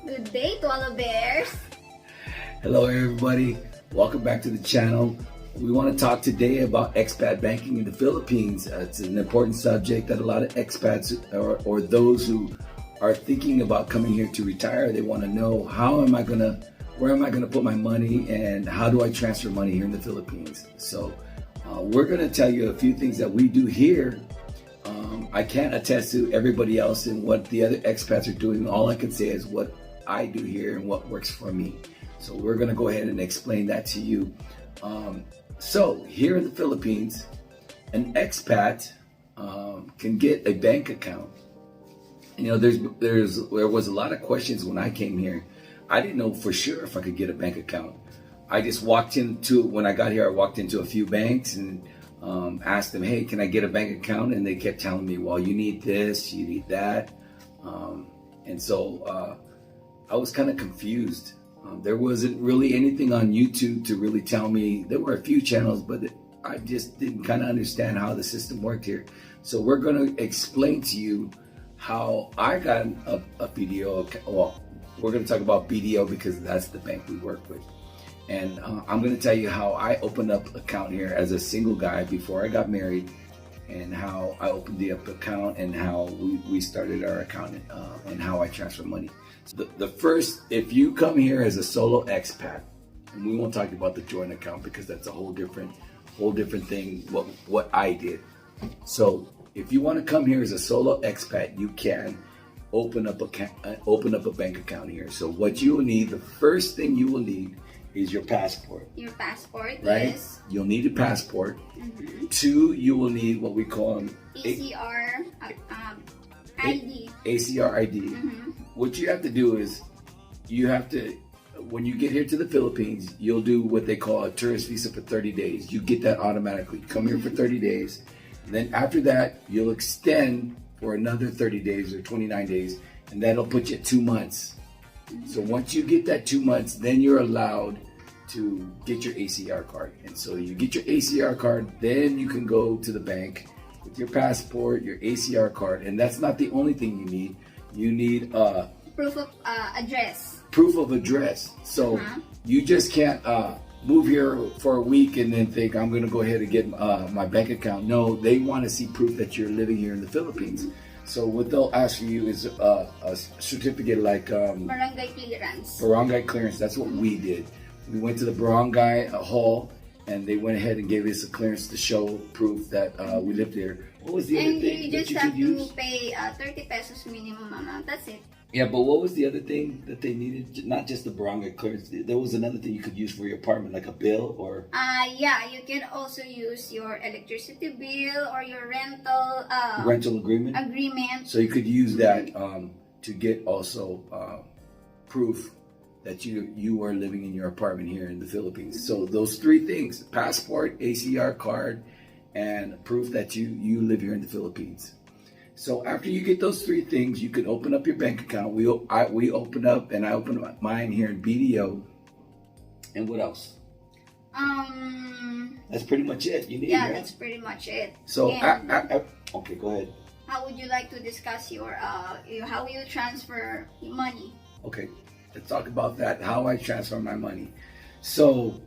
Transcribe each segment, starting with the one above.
Good day to all the bears. Hello everybody, welcome back to the channel. We want to talk today about expat banking in the Philippines. It's an important subject that a lot of expats or those who are thinking about coming here to retire, they want to know where am I gonna put my money and how do I transfer money here in the Philippines. So we're gonna tell you a few things that we do here. I can't attest to everybody else and what the other expats are doing. All I can say is what I do here and what works for me. So we're gonna go ahead and explain that to you. So here in the Philippines, an expat can get a bank account. You know, there was a lot of questions when I came here. I didn't know for sure if I could get a bank account. I just when I got here, I walked into a few banks and asked them, hey, can I get a bank account? And they kept telling me, well, you need this, you need that. And so I was kind of confused. There wasn't really anything on YouTube to really tell me. There were a few channels, but I just didn't kind of understand how the system worked here. So we're going to explain to you how I got a BDO. Well, we're going to talk about BDO because that's the bank we work with. And I'm going to tell you how I opened up an account here as a single guy before I got married, and how I opened the account and how we started our account and how I transfer money. So the first, if you come here as a solo expat, and we won't talk about the joint account because that's a whole different thing, what I did. So if you want to come here as a solo expat, you can open up a bank account here. So what you will need, the first thing you will need is your passport. Your passport, right? Yes. You'll need a passport. Mm-hmm. 2, you will need what we call ACR ID. ACR ID. Mm-hmm. What you have to do is, when you get here to the Philippines, you'll do what they call a tourist visa for 30 days. You get that automatically. Come here for 30 days. And then after that, you'll extend for another 30 days or 29 days, and that'll put you at 2 months. So once you get that 2 months, then you're allowed to get your ACR card. And so you get your ACR card, then you can go to the bank with your passport, your ACR card, and that's not the only thing you need. You need Proof of address. Proof of address. So you just can't move here for a week and then think, I'm going to go ahead and get my bank account. No, they want to see proof that you're living here in the Philippines. So what they'll ask for you is a certificate like barangay clearance. Barangay clearance. That's what we did. We went to the barangay hall, and they went ahead and gave us a clearance to show proof that we lived here. What was the other thing you that just you have could use? to pay 30 pesos minimum amount. That's it. Yeah, but what was the other thing that they needed? Not just the barangay clearance. There was another thing you could use for your apartment, like a bill or... Yeah, you can also use your electricity bill or your rental agreement. So you could use that to get also proof that you are living in your apartment here in the Philippines. So those 3 things: passport, ACR card, and proof that you live here in the Philippines. So after you get those 3 things, you can open up your bank account. I opened up mine here in BDO. And what else? That's pretty much it. You need, yeah, right? That's pretty much it. So okay, go ahead. How would you like to discuss your how you transfer money? Okay, let's talk about that. How I transfer my money. So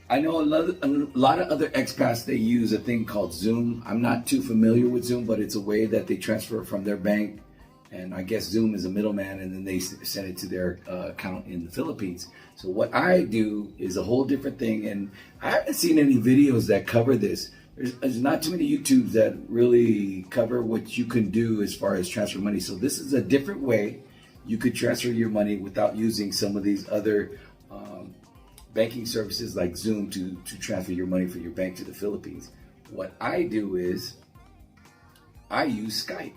I know a lot of other expats, they use a thing called Zoom. I'm not too familiar with Zoom, but it's a way that they transfer from their bank. And I guess Zoom is a middleman, and then they send it to their account in the Philippines. So what I do is a whole different thing, and I haven't seen any videos that cover this. There's not too many YouTubes that really cover what you can do as far as transfer money. So this is a different way you could transfer your money without using some of these other banking services like Zoom to transfer your money from your bank to the Philippines. What I do is I use Skype.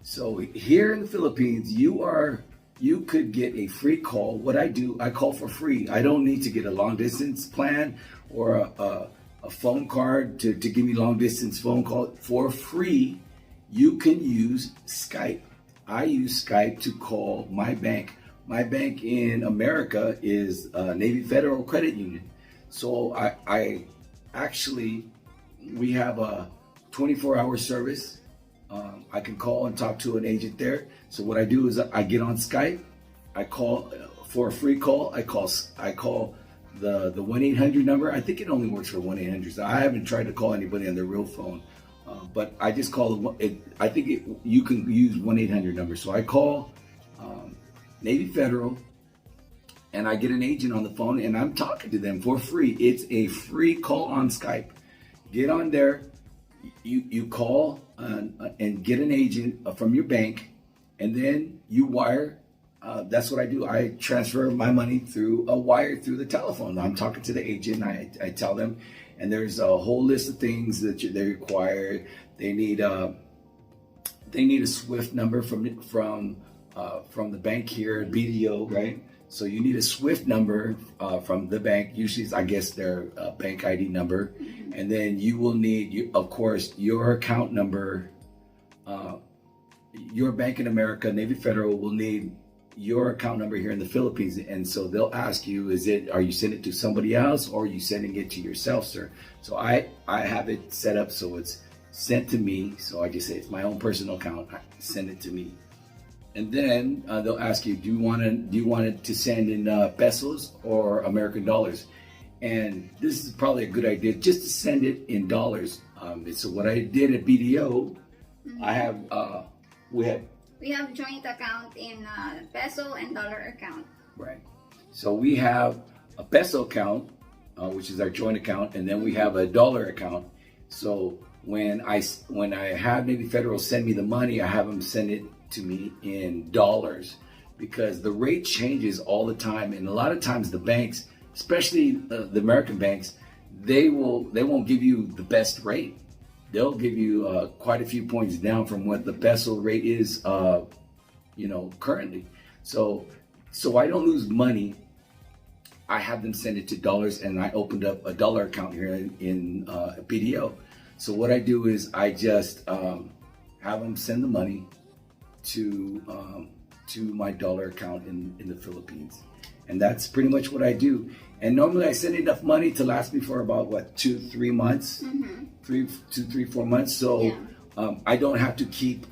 So here in the Philippines, you could get a free call. What I do, I call for free. I don't need to get a long distance plan or a phone card to give me long distance phone call. For free, you can use Skype. I use Skype to call my bank. My bank in America is Navy Federal Credit Union. So we have a 24-hour service. I can call and talk to an agent there. So what I do is I get on Skype, I call for a free call. I call the 1-800 number. I think it only works for 1-800. So I haven't tried to call anybody on their real phone, but I just call I think you can use 1-800 number. So I call Navy Federal, and I get an agent on the phone, and I'm talking to them for free. It's a free call on Skype. Get on there. You call and get an agent from your bank, and then you wire. That's what I do. I transfer my money through a wire through the telephone. I'm talking to the agent. I tell them, and there's a whole list of things that they require. They need a SWIFT number from the bank here at BDO, right? So you need a SWIFT number from the bank. Usually, I guess their bank ID number, and then you will need, of course, your account number. Your Bank in America, Navy Federal, will need your account number here in the Philippines, and so they'll ask you, are you sending it to somebody else, or are you sending it to yourself, sir? So I have it set up so it's sent to me. So I just say it's my own personal account. Send it to me. And then they'll ask you, do you want it to send in pesos or American dollars? And this is probably a good idea, just to send it in dollars. So what I did at BDO, I have we have joint account in peso and dollar account. Right. So we have a peso account, which is our joint account, and then we have a dollar account. So when I have Navy Federal send me the money, I have them send it to me in dollars, because the rate changes all the time, and a lot of times the banks, especially the American banks, they won't give you the best rate. They'll give you quite a few points down from what the peso rate is, currently. So I don't lose money. I have them send it to dollars, and I opened up a dollar account here in BDO. So what I do is I just have them send the money to my dollar account in the Philippines, and that's pretty much what I do. And normally I send enough money to last me for about 2-3 months, 3-4 months. So yeah. I don't have to keep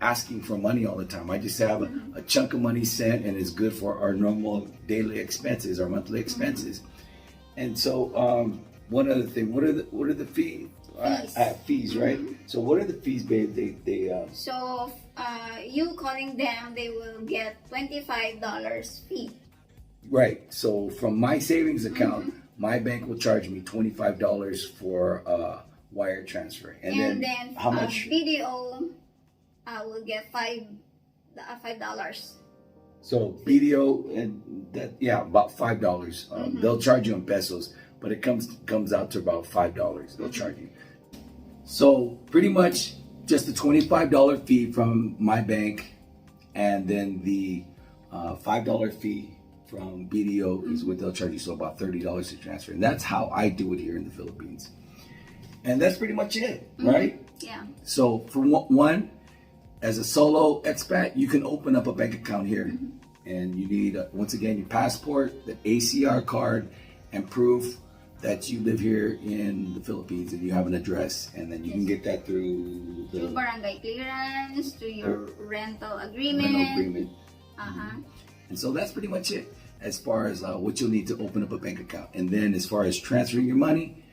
asking for money all the time. I just have a chunk of money sent, and it's good for our normal daily expenses, our monthly expenses. And so one other thing, what are the fees? Fees, right? So what are the fees, babe? So you calling them, they will get $25 fee. Right. So from my savings account, my bank will charge me $25 for wire transfer, and then how much? BDO will get $5. So BDO and about $5. They'll charge you in pesos, but it comes out to about $5. They'll charge you. So pretty much just a $25 fee from my bank, and then the $5 fee from BDO is what they'll charge you. So about $30 to transfer, and that's how I do it here in the Philippines. And that's pretty much it, right? Yeah. So for one, as a solo expat, you can open up a bank account here, and you need once again your passport, the ACR card, and proof that you live here in the Philippines and you have an address, and then you can get that through barangay clearance, through your rental agreement. And so that's pretty much it as far as what you'll need to open up a bank account. And then as far as transferring your money,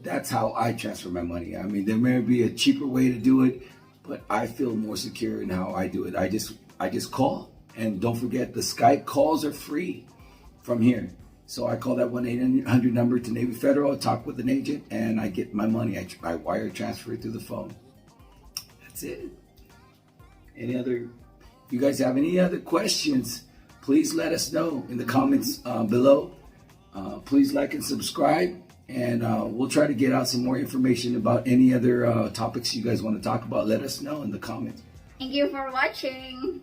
that's how I transfer my money. I mean, there may be a cheaper way to do it, but I feel more secure in how I do it. I just call, and don't forget, the Skype calls are free from here. So I call that 1-800 number to Navy Federal, I talk with an agent, and I get my money. I wire transfer it through the phone. That's it. If you guys have any other questions, please let us know in the comments below. Please like and subscribe, and we'll try to get out some more information about any other topics you guys want to talk about. Let us know in the comments. Thank you for watching.